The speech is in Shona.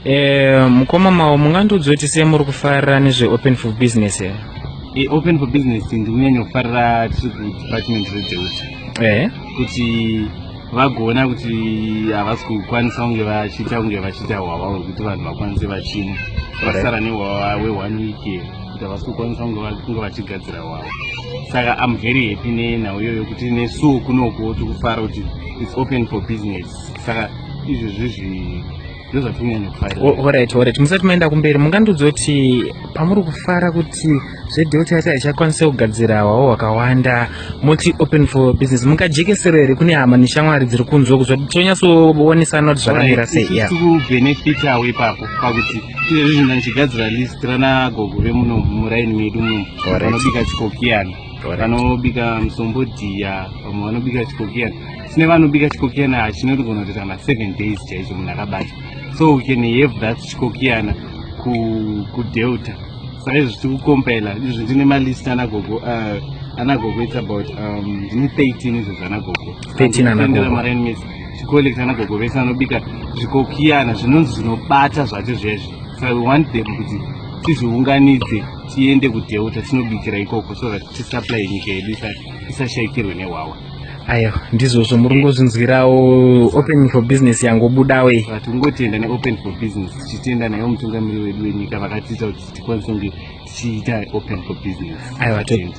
Mukoma mawo mungandoudza kuti sei muri kufarira nezve open for business here? Open for business ndikunyanya kufarira tiri kudepartment redeuta kuti vagoona kuti havasi kukwanisa kunge vachiita hwahwa hwekuti vanhu vakwanise vachimwa vasara nehwahwa we1 week kuti havasi kukwanisa kunge vachigadzira hwahwa. Saka I'm very happy nenhau iyoyo kuti nesuwo kunoko tikufara kuti it's open for business. Saka izvozvi ndozvatikunyanya kufarira. Alright, musati maenda kumberi mungandoudza kuti pamuri kufara kuti zvedeuta yaita ichakwanisa kugadzira hwahwa hwakawanda muti open for business, mungajekesero here kune hama neshamwari dziri kunzwa kuzva kuti tonyatsowonesana kuti zvakamira sei? Tikubenefitawo ipapo pakuti izvezvi ndanichigadzira list rana gogo vemuno muraini medu muno vanobika chikokiyana, vanobika musombodhiya, vamwe vanobika chikokiyana. Sine vanobika chikokiyana hachinogona kutoita kana 7 days chaicho munhu akabata. So we can have that chikokiyana kudeuta. Saka izvi tikukompaila izvi ndine malist anagogo it's about ndine 13 izvo zvanagogo 13 anagogo maraini mese ticollecta anagogo vese vanobika zvikokiyana zvinonzi zvinobata zvacho zvezvi. Saka we want them kuti tizviunganidze tiende kudeuta tinobikira ikoko so that tisupply nyika yedu isashayikirwe nehwahwa. Ayo ndizvozvo muri kungozinzwirawo open for business yangobudawe. Tingotenda neopen for business tichitenda nayo mutungamiri wedu wenyika vakatiita kuti tikwanise kunge tichiita open for business. Aiwa, totenda.